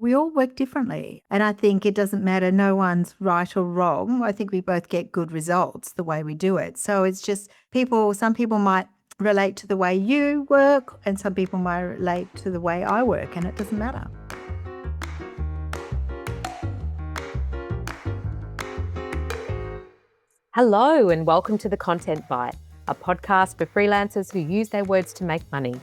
We all work differently. And I think it doesn't matter. No one's right or wrong. I think we both get good results the way we do it. So it's just some people might relate to the way you work and some people might relate to the way I work, and it doesn't matter. Hello and welcome to The Content Bite, a podcast for freelancers who use their words to make money.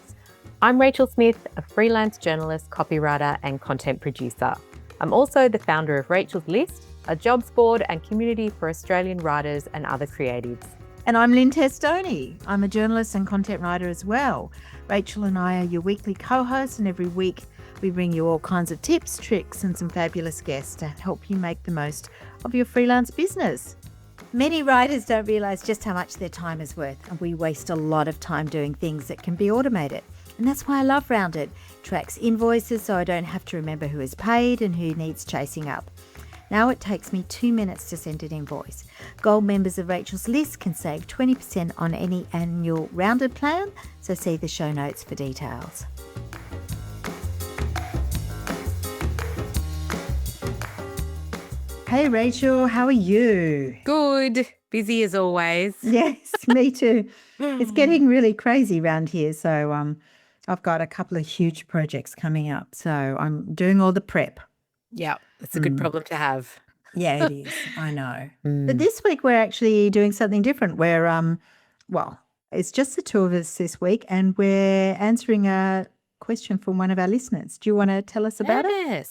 I'm Rachel Smith, a freelance journalist, copywriter and content producer. I'm also the founder of Rachel's List, a jobs board and community for Australian writers and other creatives. And I'm Lynne Testoni. I'm a journalist and content writer as well. Rachel and I are your weekly co-hosts, and every week we bring you all kinds of tips, tricks and some fabulous guests to help you make the most of your freelance business. Many writers don't realise just how much their time is worth, and we waste a lot of time doing things that can be automated. And that's why I love Rounded. It tracks invoices so I don't have to remember who is paid and who needs chasing up. Now it takes me 2 minutes to send an invoice. Gold members of Rachel's List can save 20% on any annual Rounded plan, so see the show notes for details. Hey Rachel, how are you? Good. Busy as always. Yes, me too. It's getting really crazy around here. So I've got a couple of huge projects coming up. So I'm doing all the prep. Yeah, it's a good problem to have. Yeah, it is. I know. But this week we're actually doing something different. It's just the two of us this week, and we're answering a question from one of our listeners. Do you want to tell us about it?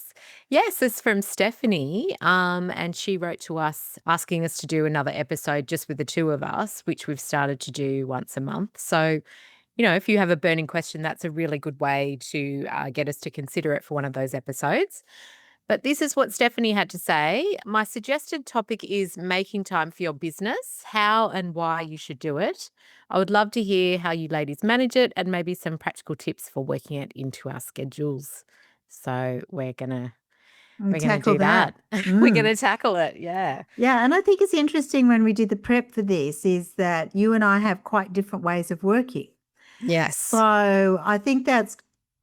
Yes, it's from Stephanie, and she wrote to us asking us to do another episode just with the two of us, which we've started to do once a month. So, if you have a burning question, that's a really good way to get us to consider it for one of those episodes. But this is what Stephanie had to say. My suggested topic is making time for your business, how and why you should do it. I would love to hear how you ladies manage it and maybe some practical tips for working it into our schedules. So we're gonna Tackle do that. We're gonna tackle it. Yeah. Yeah, and I think it's interesting when we did the prep for this is that you and I have quite different ways of working. Yes. So I think that's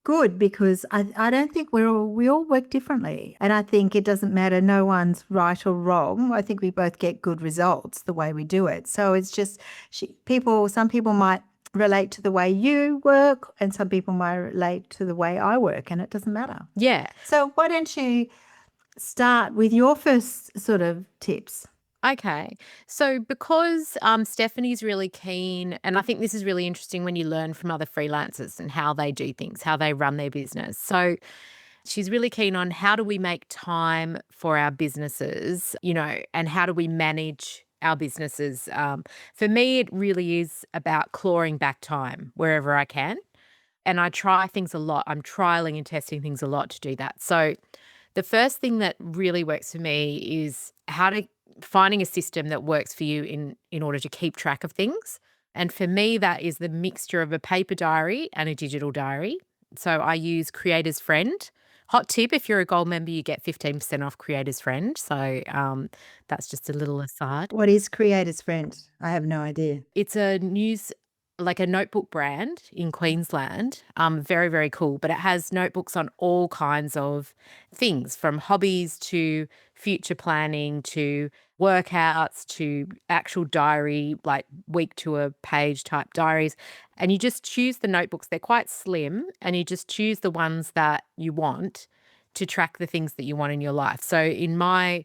good because I don't think we all work differently. And I think it doesn't matter. No one's right or wrong. I think we both get good results the way we do it. So it's just some people might relate to the way you work and some people might relate to the way I work, and it doesn't matter. Yeah. So why don't you start with your first sort of tips? Okay. So because Stephanie's really keen, and I think this is really interesting when you learn from other freelancers and how they do things, how they run their business. So she's really keen on how do we make time for our businesses, and how do we manage our businesses. For me, it really is about clawing back time wherever I can. And I try things a lot. I'm trialing and testing things a lot to do that. So the first thing that really works for me is finding a system that works for you in order to keep track of things. And for me, that is the mixture of a paper diary and a digital diary. So I use Creator's Friend. Hot tip, if you're a gold member, you get 15% off Creator's Friend. So that's just a little aside. What is Creator's Friend? I have no idea. It's a notebook brand in Queensland. Very, very cool. But it has notebooks on all kinds of things, from hobbies to future planning to workouts to actual diary, like week to a page type diaries. And you just choose the notebooks. They're quite slim, and you just choose the ones that you want to track the things that you want in your life. So in my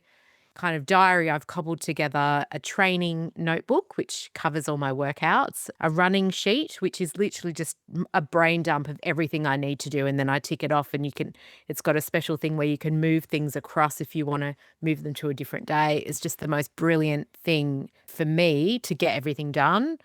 kind of diary, I've cobbled together a training notebook, which covers all my workouts, a running sheet, which is literally just a brain dump of everything I need to do. And then I tick it off, and it's got a special thing where you can move things across if you want to move them to a different day. It's just the most brilliant thing for me to get everything done.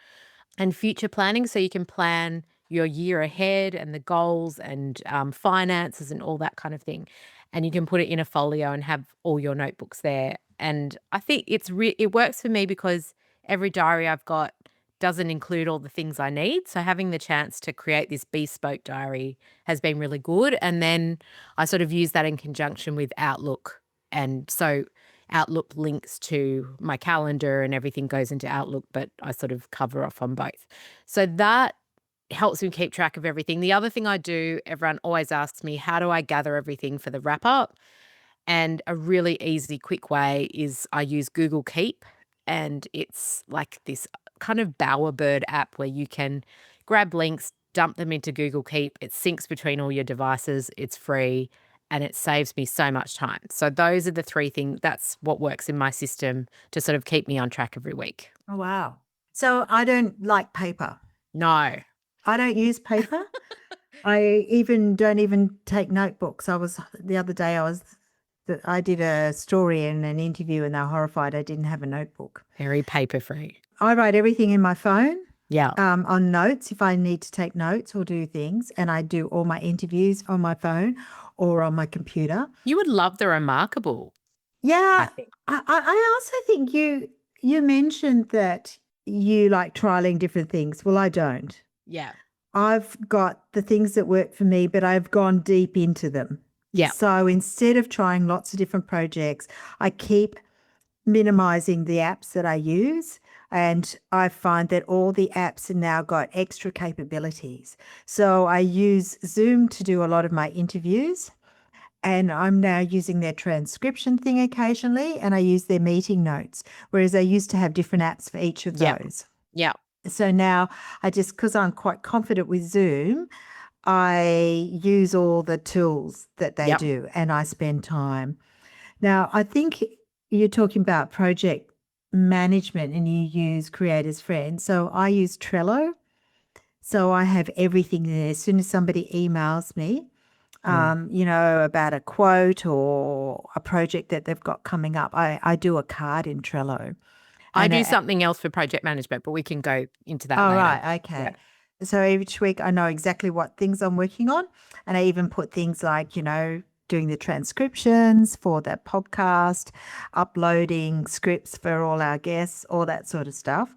And future planning, so you can plan your year ahead and the goals and finances and all that kind of thing. And you can put it in a folio and have all your notebooks there. And I think it works for me because every diary I've got doesn't include all the things I need. So having the chance to create this bespoke diary has been really good. And then I sort of use that in conjunction with Outlook. And so Outlook links to my calendar and everything goes into Outlook, but I sort of cover off on both. So that helps me keep track of everything. The other thing I do, everyone always asks me, how do I gather everything for the wrap up? And a really easy, quick way is I use Google Keep, and it's like this kind of bowerbird app where you can grab links, dump them into Google Keep. It syncs between all your devices. It's free, and it saves me so much time. So those are the three things. That's what works in my system to sort of keep me on track every week. Oh, wow. So I don't like paper. No. I don't use paper. I don't even take notebooks. The other day I did a story and an interview and they were horrified I didn't have a notebook. Very paper free. I write everything in my phone. Yeah. On notes if I need to take notes or do things, and I do all my interviews on my phone or on my computer. You would love the Remarkable. Yeah. I think. I also think you mentioned that you like trialing different things. Well, I don't. Yeah. I've got the things that work for me, but I've gone deep into them. Yeah. So instead of trying lots of different projects, I keep minimizing the apps that I use. And I find that all the apps have now got extra capabilities. So I use Zoom to do a lot of my interviews. And I'm now using their transcription thing occasionally, and I use their meeting notes, whereas I used to have different apps for each of those. Yeah. So now because I'm quite confident with Zoom, I use all the tools that they do, and I spend time. Now, I think you're talking about project management and you use Creators Friend. So I use Trello. So I have everything there. As soon as somebody emails me, about a quote or a project that they've got coming up, I do a card in Trello. I do something else for project management, but we can go into that later. Right. Okay. Yeah. So each week I know exactly what things I'm working on. And I even put things like, doing the transcriptions for that podcast, uploading scripts for all our guests, all that sort of stuff.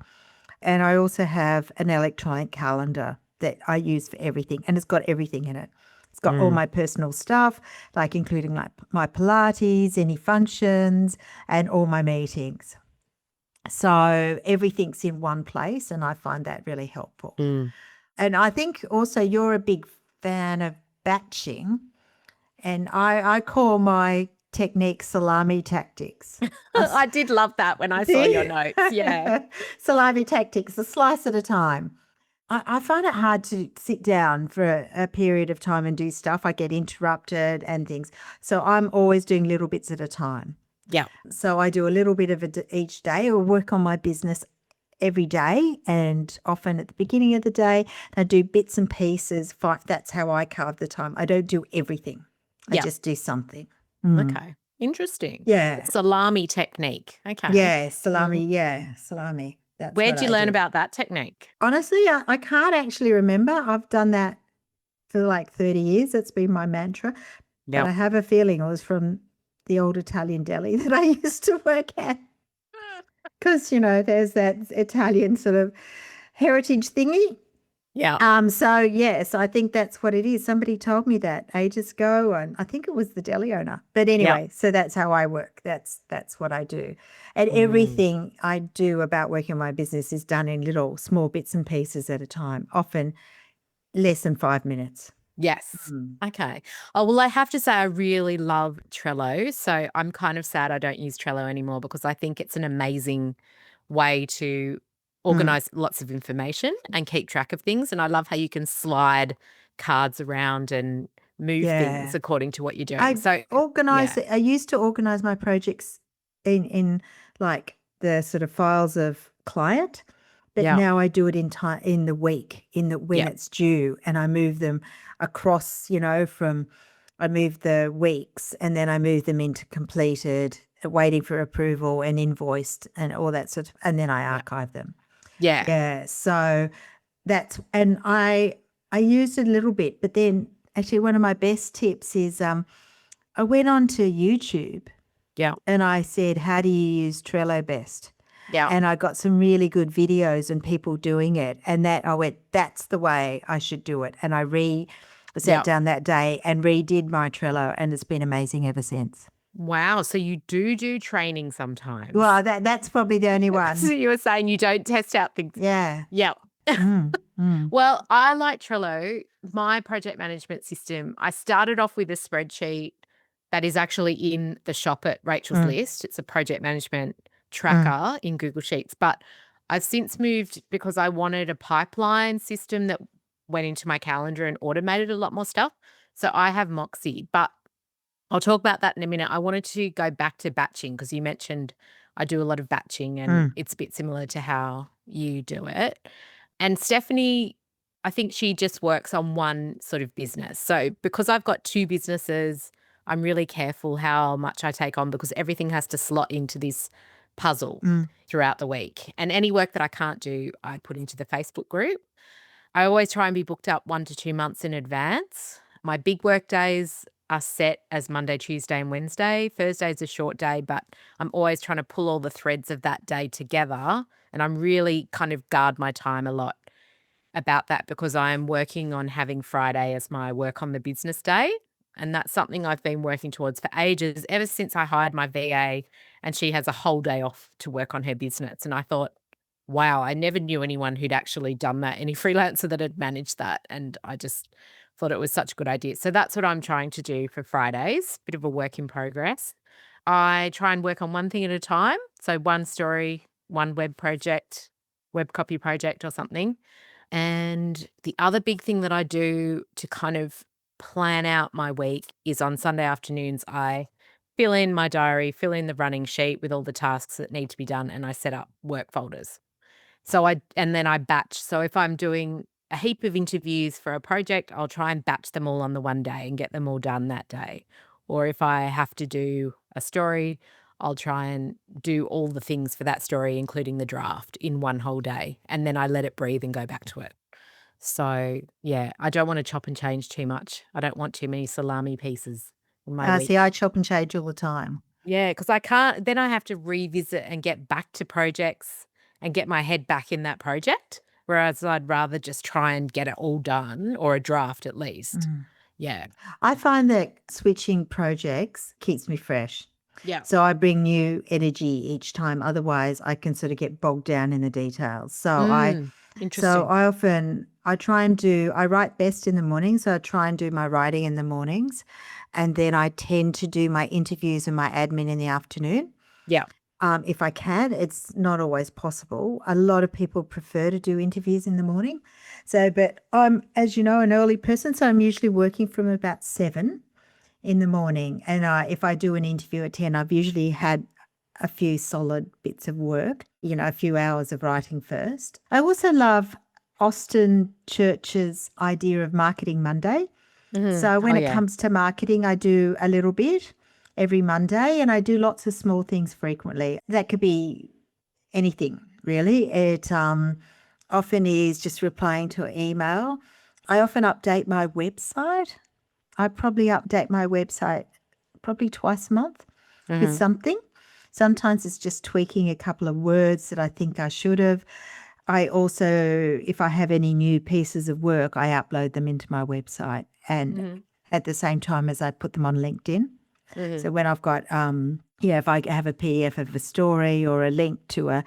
And I also have an electronic calendar that I use for everything, and it's got everything in it. It's got all my personal stuff, like including my Pilates, any functions, and all my meetings. So everything's in one place, and I find that really helpful. And I think also you're a big fan of batching, and I call my technique salami tactics. I did love that when I saw your notes. Yeah. Salami tactics, a slice at a time. I find it hard to sit down for a period of time and do stuff. I get interrupted and things. So I'm always doing little bits at a time. Yeah. So I do a little bit of it each day, or work on my business every day, and often at the beginning of the day. I do bits and pieces. That's how I carve the time. I don't do everything. I just do something. Okay. Interesting. Yeah. Salami technique. Okay. Yeah, salami. Yeah, salami. Where'd you learn about that technique? Honestly, I can't actually remember. I've done that for like 30 years. That's been my mantra. Yep. But I have a feeling it was from the old Italian deli that I used to work at. Because, there's that Italian sort of heritage thingy. Yeah. So, yes, I think that's what it is. Somebody told me that ages ago, and I think it was the deli owner. But anyway, so that's how I work. That's what I do. And everything I do about working on my business is done in little small bits and pieces at a time, often less than 5 minutes. Yes. Okay. Oh, well, I have to say I really love Trello. So I'm kind of sad I don't use Trello anymore, because I think it's an amazing way to organize lots of information and keep track of things. And I love how you can slide cards around and move things according to what you're doing. I used to organize my projects in like the sort of files of client, but now I do it in the week, when it's due, and I move them across, I move the weeks, and then I move them into completed, waiting for approval, and invoiced, and all that sort of, and then I archive them. Yeah. Yeah. So and I used it a little bit, but then actually one of my best tips is I went onto YouTube. Yeah. And I said, how do you use Trello best? Yeah. And I got some really good videos and people doing it. And I went, that's the way I should do it. And I sat down that day and redid my Trello, and it's been amazing ever since. Wow. So you do training sometimes. Well, that's probably the only one. So you were saying you don't test out things. Yeah. Yeah. Mm. Well, I like Trello. My project management system, I started off with a spreadsheet that is actually in the shop at Rachel's Mm. List. It's a project management Mm. tracker in Google Sheets. But I've since moved because I wanted a pipeline system that went into my calendar and automated a lot more stuff. So I have Moxie, but I'll talk about that in a minute. I wanted to go back to batching because you mentioned I do a lot of batching and Mm. it's a bit similar to how you do it. And Stephanie, I think she just works on one sort of business. So because I've got two businesses, I'm really careful how much I take on because everything has to slot into this puzzle Mm. throughout the week. And any work that I can't do, I put into the Facebook group. I always try and be booked up 1 to 2 months in advance. My big work days are set as Monday, Tuesday, and Wednesday. Thursday's a short day, but I'm always trying to pull all the threads of that day together. And I'm really kind of guard my time a lot about that because I'm working on having Friday as my work on the business day. And that's something I've been working towards for ages, ever since I hired my VA and she has a whole day off to work on her business. And I thought, wow, I never knew anyone who'd actually done that, any freelancer that had managed that. And I just thought it was such a good idea. So that's what I'm trying to do for Fridays, bit of a work in progress. I try and work on one thing at a time. So one story, one web project, web copy project or something. And the other big thing that I do to kind of plan out my week is on Sunday afternoons, I fill in my diary, fill in the running sheet with all the tasks that need to be done, and I set up work folders. And then I batch. So if I'm doing a heap of interviews for a project, I'll try and batch them all on the one day and get them all done that day. Or if I have to do a story, I'll try and do all the things for that story, including the draft, in one whole day. And then I let it breathe and go back to it. So, yeah, I don't want to chop and change too much. I don't want too many salami pieces in my week. See, I chop and change all the time. Yeah, because I can't, then I have to revisit and get back to projects and get my head back in that project. Whereas I'd rather just try and get it all done or a draft at least. Yeah. I find that switching projects keeps me fresh. Yeah. So I bring new energy each time. Otherwise, I can sort of get bogged down in the details. Interesting. I write best in the morning. So I try and do my writing in the mornings. And then I tend to do my interviews and my admin in the afternoon. Yeah. If I can, it's not always possible. A lot of people prefer to do interviews in the morning. So, but I'm, as you know, an early person. So I'm usually working from about 7 in the morning. And if I do an interview at 10, I've usually had a few solid bits of work, a few hours of writing first. I also love Austin Church's idea of Marketing Monday. So when it comes to marketing, I do a little bit every Monday and I do lots of small things frequently. That could be anything, really. It often is just replying to an email. I often update my website. I probably update my website probably twice a month with something. Sometimes it's just tweaking a couple of words that I think I should have. I also, if I have any new pieces of work, I upload them into my website and at the same time as I put them on LinkedIn. So when I've got, if I have a PDF of a story or a link to a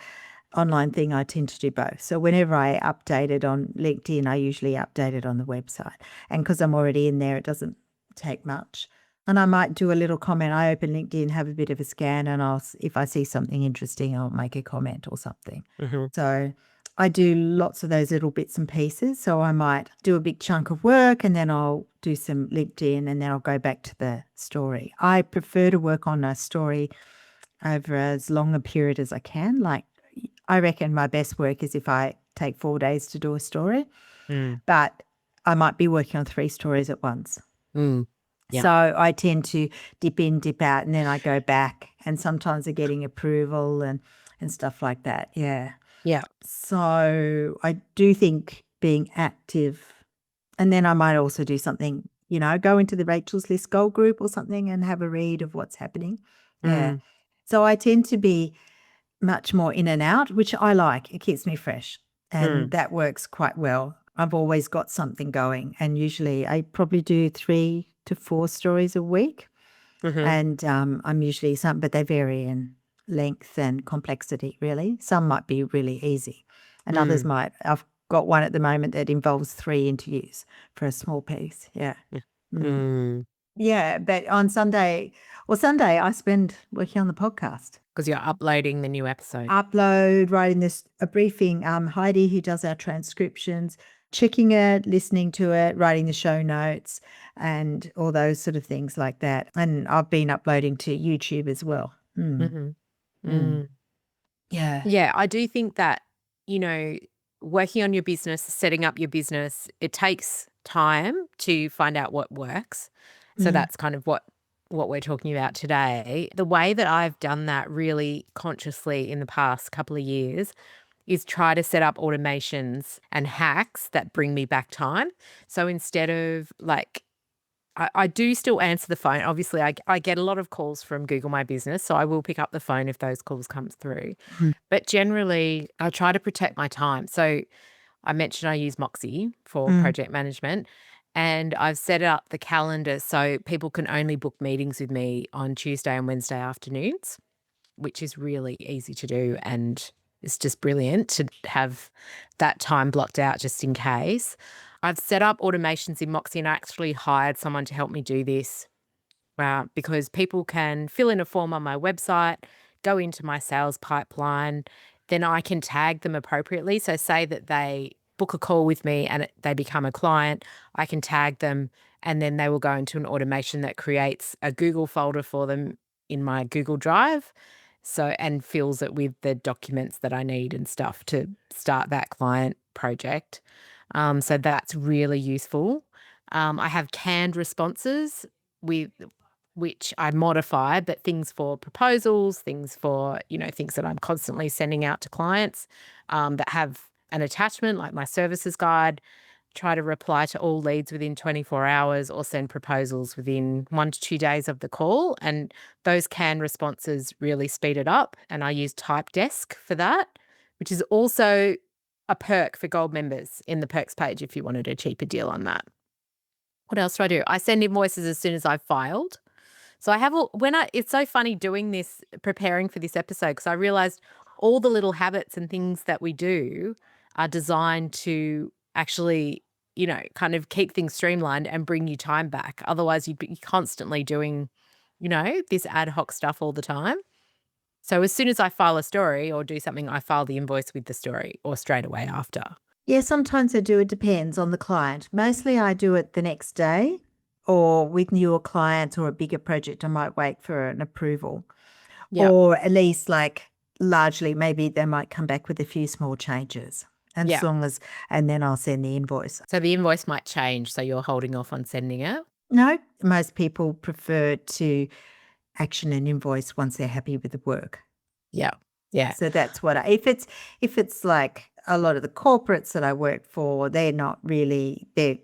online thing, I tend to do both. So whenever I update it on LinkedIn, I usually update it on the website. And because I'm already in there, it doesn't take much. And I might do a little comment. I open LinkedIn, have a bit of a scan, and if I see something interesting, I'll make a comment or something. So I do lots of those little bits and pieces. So I might do a big chunk of work and then I'll do some LinkedIn and then I'll go back to the story. I prefer to work on a story over as long a period as I can. Like, I reckon my best work is if I take 4 days to do a story, but I might be working on 3 stories at once. Yeah. So I tend to dip in, dip out, and then I go back, and sometimes I'm getting approval and stuff like that. Yeah. Yeah. So I do think being active, and then I might also do something, go into the Rachel's List Gold group or something and have a read of what's happening. Yeah. So I tend to be much more in and out, which I like. It keeps me fresh and that works quite well. I've always got something going and usually I probably do 3 to 4 stories a week. And I'm usually but they vary in length and complexity, really. Some might be really easy and others might. I've got one at the moment that involves 3 interviews for a small piece. Yeah. Yeah, but on Sunday I spend working on the podcast. Because you're uploading the new episode. Upload, writing a briefing. Heidi, who does our transcriptions, checking it, listening to it, writing the show notes, and all those sort of things like that. And I've been uploading to YouTube as well. Yeah. Yeah, I do think that, working on your business, setting up your business, it takes time to find out what works. So that's kind of what we're talking about today. The way that I've done that really consciously in the past couple of years is try to set up automations and hacks that bring me back time. So instead of I do still answer the phone. Obviously, I get a lot of calls from Google My Business, so I will pick up the phone if those calls come through. But generally, I try to protect my time. So I mentioned I use Moxie for project management, and I've set up the calendar so people can only book meetings with me on Tuesday and Wednesday afternoons, which is really easy to do, and it's just brilliant to have that time blocked out just in case. I've set up automations in Moxie, and I actually hired someone to help me do this because people can fill in a form on my website, go into my sales pipeline, then I can tag them appropriately. So say that they book a call with me and they become a client, I can tag them, and then they will go into an automation that creates a Google folder for them in my Google Drive. And fills it with the documents that I need and stuff to start that client project. So that's really useful. I have canned responses with which I modify, but things for proposals, things for, things that I'm constantly sending out to clients that have an attachment like my services guide. Try to reply to all leads within 24 hours or send proposals within 1 to 2 days of the call. And those canned responses really speed it up. And I use Type Desk for that, which is also a perk for gold members in the perks page if you wanted a cheaper deal on that. What else do I do? I send invoices as soon as I've filed. So I have it's so funny doing this, preparing for this episode, because I realized all the little habits and things that we do are designed to actually, kind of keep things streamlined and bring you time back. Otherwise, you'd be constantly doing, this ad hoc stuff all the time. So as soon as I file a story or do something, I file the invoice with the story or straight away after. Yeah, sometimes I do. It depends on the client. Mostly I do it the next day, or with newer clients or a bigger project, I might wait for an approval. Yeah. Or at least largely maybe they might come back with a few small changes. And and then I'll send the invoice. So the invoice might change, so you're holding off on sending it? No, most people prefer to action an invoice once they're happy with the work. Yeah. Yeah. So that's what if it's like a lot of the corporates that I work for, they're not really a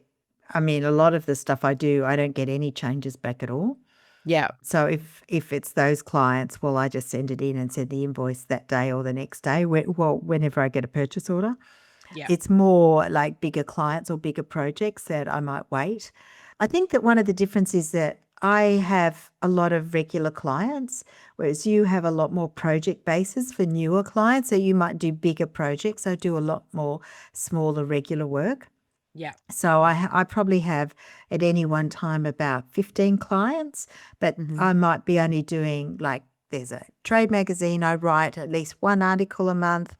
lot of the stuff I do, I don't get any changes back at all. Yeah. So if it's those clients, well, I just send it in and send the invoice that day or the next day, whenever I get a purchase order. Yeah. It's more like bigger clients or bigger projects that I might wait. I think that one of the differences is that I have a lot of regular clients, whereas you have a lot more project bases for newer clients. So you might do bigger projects. I do a lot more smaller regular work. Yeah. So I probably have at any one time about 15 clients, but I might be only doing there's a trade magazine. I write at least one article a month.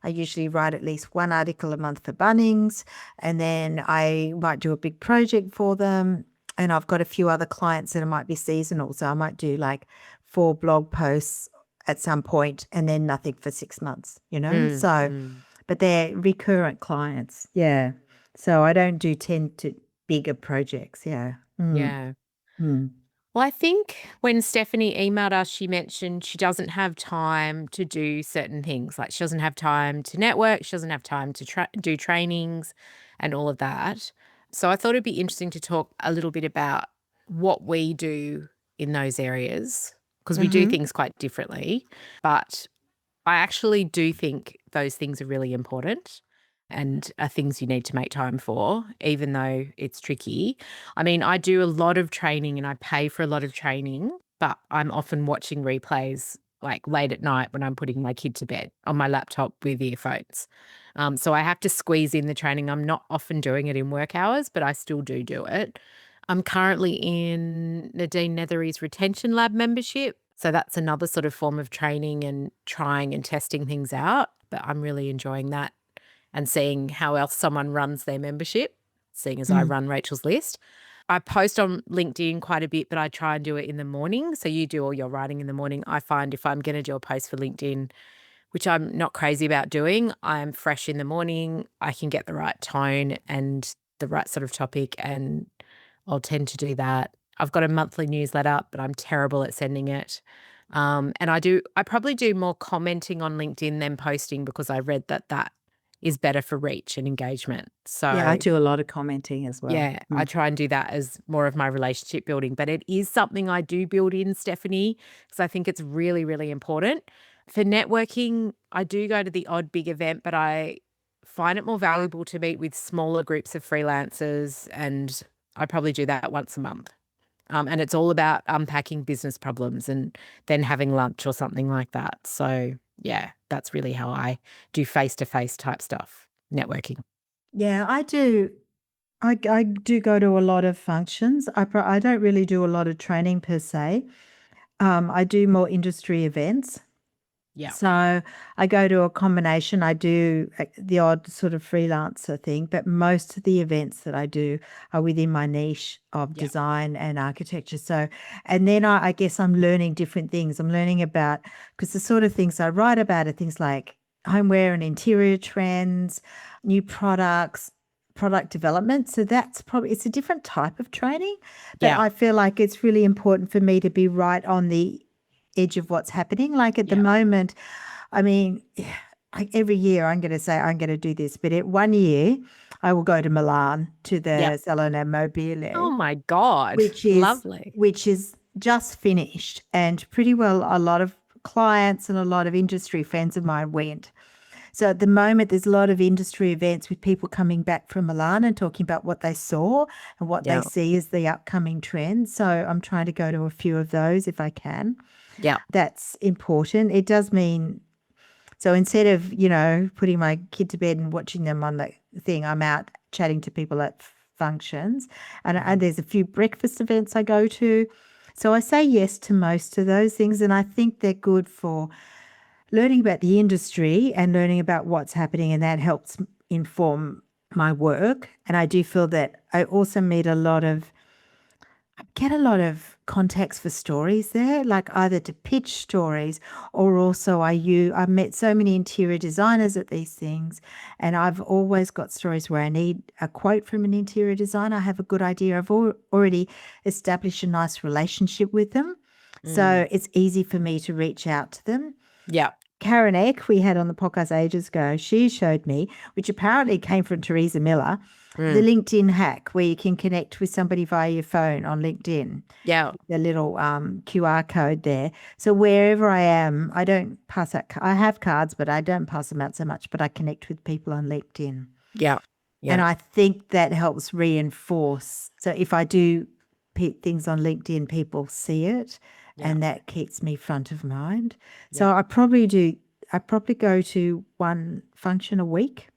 I usually write at least one article a month for Bunnings, and then I might do a big project for them. And I've got a few other clients that might be seasonal. So I might do 4 blog posts at some point and then nothing for 6 months, but they're recurrent clients. Yeah. So I don't tend to bigger projects. Yeah. Yeah. Well, I think when Stephanie emailed us, she mentioned she doesn't have time to do certain things. Like she doesn't have time to network. She doesn't have time to do trainings and all of that. So I thought it'd be interesting to talk a little bit about what we do in those areas, because we do things quite differently. But I actually do think those things are really important and are things you need to make time for, even though it's tricky. I mean, I do a lot of training and I pay for a lot of training, but I'm often watching replays like late at night when I'm putting my kid to bed on my laptop with earphones. So I have to squeeze in the training. I'm not often doing it in work hours, but I still do it. I'm currently in Nadine Nethery's Retention Lab membership. So that's another sort of form of training and trying and testing things out. But I'm really enjoying that and seeing how else someone runs their membership, seeing as I run Rachel's List. I post on LinkedIn quite a bit, but I try and do it in the morning. So you do all your writing in the morning. I find if I'm going to do a post for LinkedIn, which I'm not crazy about doing, I'm fresh in the morning. I can get the right tone and the right sort of topic, and I'll tend to do that. I've got a monthly newsletter, but I'm terrible at sending it. And I probably do more commenting on LinkedIn than posting because I read that is better for reach and engagement. So Yeah, I do a lot of commenting as well. yeah, I try and do that as more of my relationship building, but it is something I do build in, Stephanie, because I think it's really, really important. For networking, I do go to the odd big event, but I find it more valuable to meet with smaller groups of freelancers, and I probably do that once a month. And it's all about unpacking business problems and then having lunch or something like that. So yeah, that's really how I do face-to-face type stuff, networking. Yeah, I do. I do go to a lot of functions. I don't really do a lot of training per se. I do more industry events. Yeah. So I go to a combination. I do the odd sort of freelancer thing, but most of the events that I do are within my niche of Yeah. design and architecture. So, and then I guess I'm learning different things. I'm learning about, because the sort of things I write about are things like homeware and interior trends, new products, product development. So that's probably, it's a different type of training, but Yeah. I feel like it's really important for me to be right on the edge of what's happening. Like at the Yeah. moment, I mean, every year I'm going to say I'm going to do this, but one year I will go to Milan to Yeah. the Salone Mobile, Oh my God. which is Lovely. just finished, and pretty well a lot of clients and a lot of industry friends of mine went. So at the moment, there's a lot of industry events with people coming back from Milan and talking about what they saw and what they Yeah. see as the upcoming trends. So I'm trying to go to a few of those if I can. Yeah. That's important. It does mean, so instead of, putting my kid to bed and watching them on the thing, I'm out chatting to people at functions. And there's a few breakfast events I go to. So I say yes to most of those things. And I think they're good for learning about the industry and learning about what's happening. And that helps inform my work. And I do feel that I also get a lot of context for stories there, like either to pitch stories or also I've met so many interior designers at these things, and I've always got stories where I need a quote from an interior designer. I have a good idea. I've already established a nice relationship with them. So it's easy for me to reach out to them. Yeah. Karen Eck, we had on the podcast ages ago, she showed me, which apparently came from Teresa Miller, the LinkedIn hack where you can connect with somebody via your phone on LinkedIn. Yeah. The little QR code there. So wherever I am, I don't pass out. I have cards, but I don't pass them out so much. But I connect with people on LinkedIn. Yeah. Yeah. And I think that helps reinforce. So if I do things on LinkedIn, people see it, and that keeps me front of mind. So I probably go to one function a week.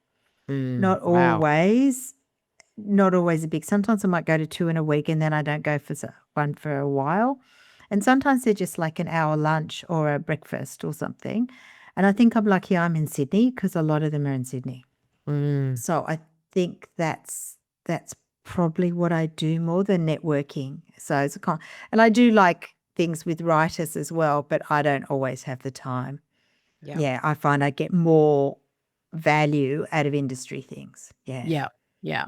Not Wow. always. Not always a big. Sometimes I might go to two in a week, and then I don't go for one for a while. And sometimes they're just like an hour lunch or a breakfast or something. And I think I'm lucky I'm in Sydney because a lot of them are in Sydney. So I think that's probably what I do more than networking. So it's and I do like things with writers as well, but I don't always have the time. Yeah. Yeah, I find I get more value out of industry things. Yeah. Yeah. Yeah.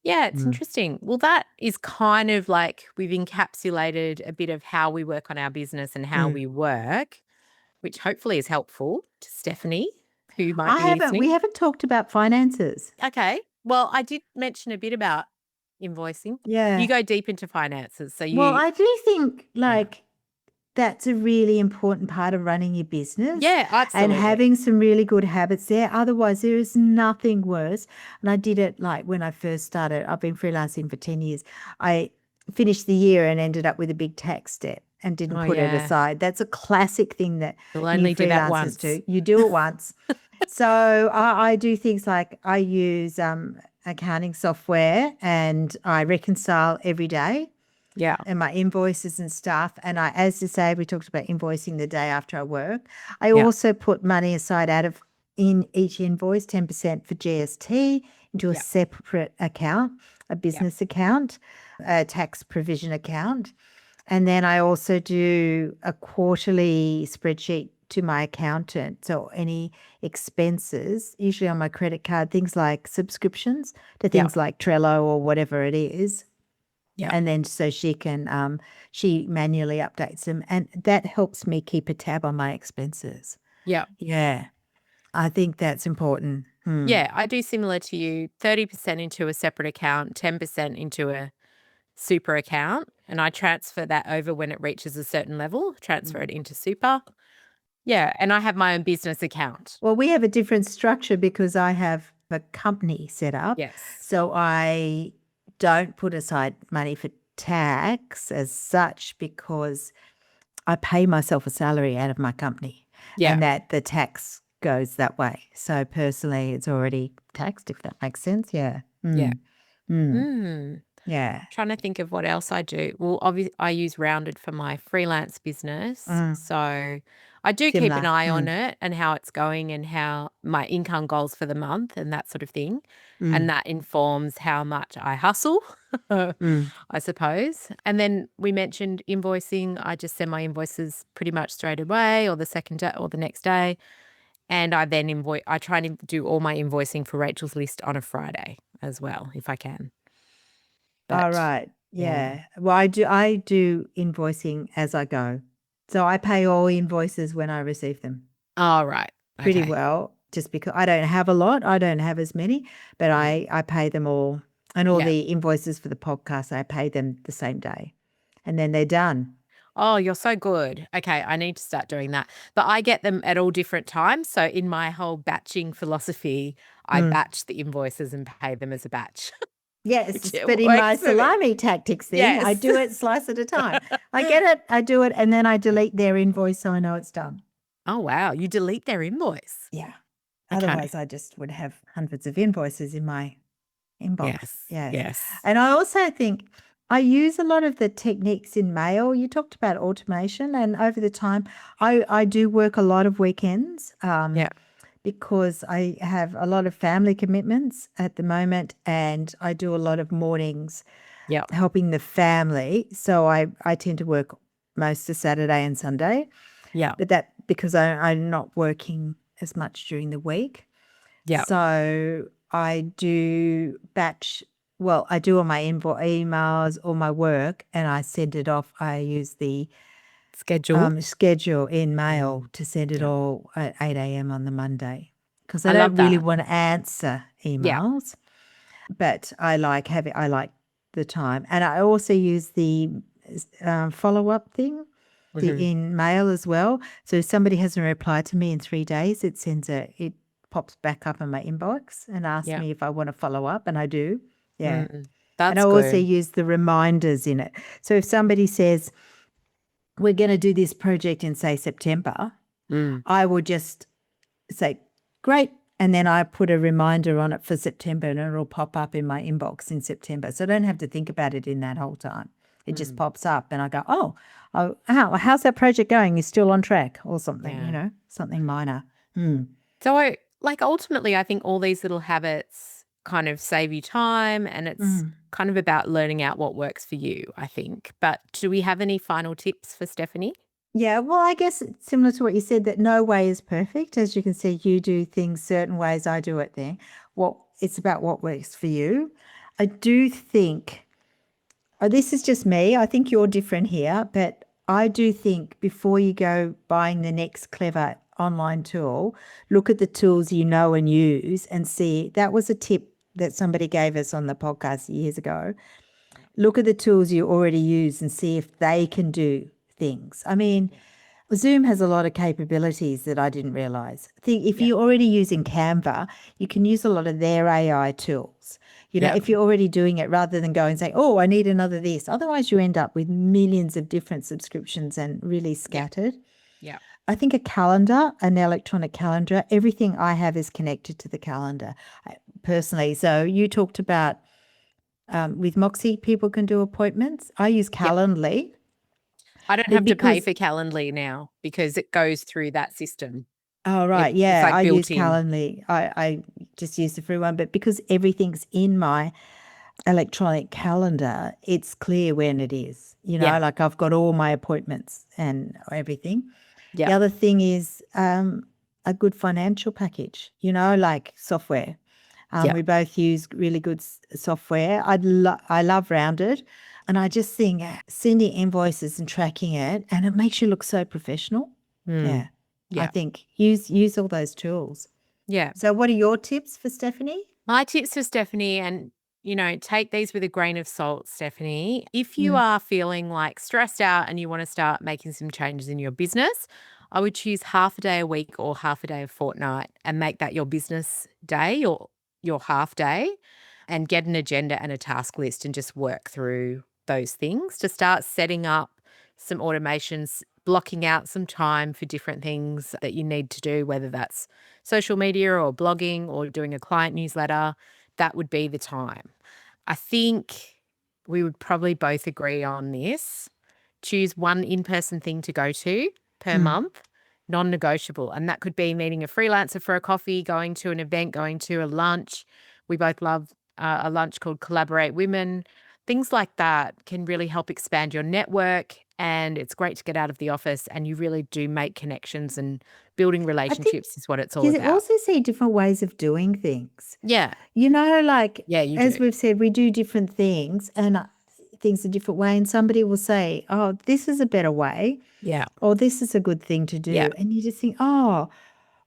Yeah, it's interesting. Well, that is kind of like we've encapsulated a bit of how we work on our business and how we work, which hopefully is helpful to Stephanie, who might be listening. We haven't talked about finances. Okay. Well, I did mention a bit about invoicing. Yeah. You go deep into finances. So Well, I do think that's a really important part of running your business. Yeah, absolutely. And having some really good habits there. Otherwise, there is nothing worse. And I did it like when I first started. I've been freelancing for 10 years. I finished the year and ended up with a big tax debt. and didn't Oh, put it yeah. aside. That's a classic thing that You'll new only do that freelancers once. do. You do it once. So I do things like I use accounting software and I reconcile every day Yeah. and my invoices and stuff. And I, as you say, we talked about invoicing the day after I work. I Yeah. also put money aside out of in each invoice, 10% for GST into a Yeah. separate account, a Yeah. business account, a tax provision account. And then I also do a quarterly spreadsheet to my accountant. So any expenses, usually on my credit card, things like subscriptions to Yeah. things like Trello or whatever it is. Yeah. And then so she manually updates them. And that helps me keep a tab on my expenses. Yeah. Yeah. I think that's important. Yeah. I do similar to you, 30% into a separate account, 10% into a super account. And I transfer that over when it reaches a certain level, transfer it into super. Yeah. And I have my own business account. Well, we have a different structure because I have a company set up. Yes. So I don't put aside money for tax as such because I pay myself a salary out of my company Yeah. and that the tax goes that way. So personally, it's already taxed, if that makes sense. Yeah. Yeah. Mm. Yeah. Trying to think of what else I do. Well, obviously, I use Rounded for my freelance business. So I do keep an Similar. eye on it and how it's going and how my income goals for the month and that sort of thing. And that informs how much I hustle, I suppose. And then we mentioned invoicing. I just send my invoices pretty much straight away or the second day or the next day. And I then I try and do all my invoicing for Rachel's list on a Friday as well, if I can. All But right. yeah. Yeah. Well, I do invoicing as I go. So I pay all invoices when I receive them Oh, right. pretty Okay. well, just because I don't have a lot. I don't have as many, but I pay them all. And all Yeah. the invoices for the podcast, I pay them the same day. And then they're done. Oh, you're so good. Okay, I need to start doing that. But I get them at all different times. So in my whole batching philosophy, I batch the invoices and pay them as a batch. Yes, It but in my works for me. salami tactics thing, I Yes. do it slice at a time. I get it, I do it, and then I delete their invoice so I know it's done. Oh, wow. You delete their invoice. Yeah. Okay. Otherwise, I just would have hundreds of invoices in my inbox. Yes. Yes. Yes. And I also think I use a lot of the techniques in mail. You talked about automation, and over the time, I do work a lot of weekends. Yeah. Because I have a lot of family commitments at the moment and I do a lot of mornings Yeah. helping the family. So I tend to work most of Saturday and Sunday, Yeah. but that because I'm not working as much during the week. Yeah. So I do batch, well, I do all my emails, all my work, and I send it off. I use the schedule in mail to send it all at 8 a.m. on the Monday because I I don't love really that. want to answer Yeah. emails, but I like the time. And I also use the follow-up thing in mail as well. So if somebody hasn't replied to me in 3 days, it pops back up in my inbox and asks Yeah. me if I want to follow up, and I do. Yeah. And That's I also good. use the reminders in it. So if somebody says, we're going to do this project in, say, September, I will just say, great. And then I put a reminder on it for September and it'll pop up in my inbox in September. So I don't have to think about it in that whole time. It just pops up and I go, how's that project going? You're still on track or something, Yeah. something minor. So ultimately, I think all these little habits kind of save you time and it's kind of about learning out what works for you, I think. But do we have any final tips for Stephanie? Yeah, well, I guess it's similar to what you said, that no way is perfect. As you can see, you do things certain ways, I do it there. It's about what works for you. I do think, this is just me, I think you're different here, but I do think before you go buying the next clever online tool, look at the tools you know and use and see. That was a tip that somebody gave us on the podcast years ago. Look at the tools you already use and see if they can do things. I mean, Zoom has a lot of capabilities that I didn't realize. I think if Yeah. you're already using Canva, you can use a lot of their AI tools. Yeah. If you're already doing it rather than going and saying, oh, I need another this. Otherwise, you end up with millions of different subscriptions and really scattered. Yeah. I think a calendar, an electronic calendar, everything I have is connected to the calendar personally. So you talked about with Moxie, people can do appointments. I use Yeah. Calendly. I don't have to pay for Calendly now because it goes through that system. Oh, right. It's Yeah, like I use built in. Calendly. I just use the free one, but because everything's in my electronic calendar, it's clear when it is. Yeah. Like I've got all my appointments and everything. The Yeah. other thing is a good financial package, like software. Yeah. We both use really good software. I love Rounded, and I just think sending invoices and tracking it, and it makes you look so professional. Yeah. I Yeah. think use all those tools. Yeah. So what are your tips for Stephanie? My tips for Stephanie, and take these with a grain of salt, Stephanie. If you are feeling like stressed out and you want to start making some changes in your business, I would choose half a day a week or half a day a fortnight and make that your business day or your half day, and get an agenda and a task list and just work through those things to start setting up some automations, blocking out some time for different things that you need to do, whether that's social media or blogging or doing a client newsletter. That would be the time. I think we would probably both agree on this. Choose one in-person thing to go to per month, non-negotiable. And that could be meeting a freelancer for a coffee, going to an event, going to a lunch. We both love a lunch called Collaborate Women. Things like that can really help expand your network, and it's great to get out of the office and you really do make connections, and building relationships is what it's all You about. also see different ways of doing things. Yeah. Like Yeah, you as do. we've said, we do different things and things a different way. And somebody will say, oh, this is a better way, Yeah. or this is a good thing to do. Yeah. And you just think, oh,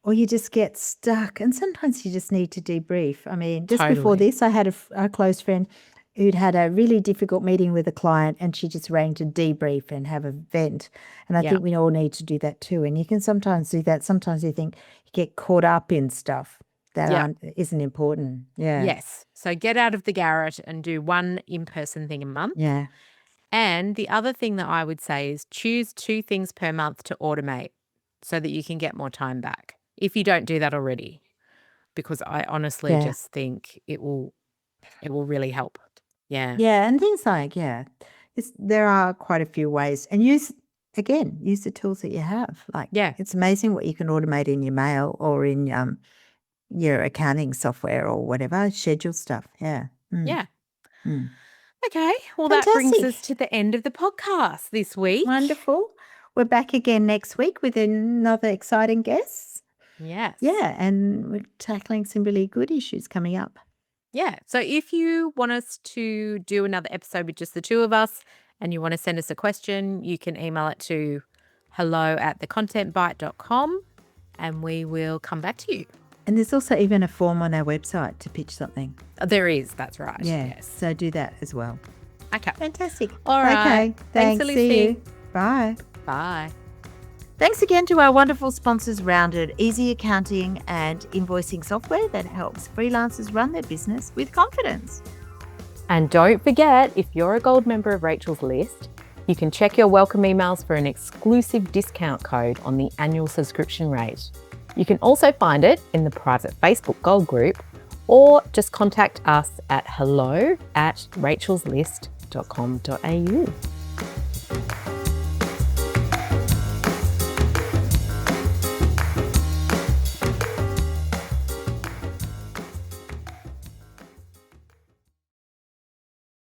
or you just get stuck. And sometimes you just need to debrief. I mean, just before Totally. this, I had a close friend who'd had a really difficult meeting with a client, and she just rang to debrief and have a vent. And I Yeah. think we all need to do that too. And you can sometimes do that. Sometimes you think you get caught up in stuff that isn't important. Yeah. Yes. So get out of the garret and do one in-person thing a month. Yeah. And the other thing that I would say is choose 2 things per month to automate so that you can get more time back, if you don't do that already, because I honestly Yeah. just think it will really help. Yeah. Yeah. And things like, there are quite a few ways. And use the tools that you have. Like, Yeah. it's amazing what you can automate in your mail or in your accounting software or whatever, schedule stuff. Yeah. Yeah. Mm. Okay. Well, that brings Fantastic. us to the end of the podcast this week. Wonderful. We're back again next week with another exciting guest. Yes. Yeah, and we're tackling some really good issues coming up. Yeah. So if you want us to do another episode with just the two of us and you want to send us a question, you can email it to hello@thecontentbite.com and we will come back to you. And there's also even a form on our website to pitch something. There is. That's right. Yeah. Yes. So do that as well. Okay. Fantastic. All right. Okay. Thanks for See listening. you. Bye. Bye. Thanks again to our wonderful sponsors, Rounded, easy accounting and invoicing software that helps freelancers run their business with confidence. And don't forget, if you're a gold member of Rachel's List, you can check your welcome emails for an exclusive discount code on the annual subscription rate. You can also find it in the private Facebook Gold group, or just contact us at hello@rachelslist.com.au.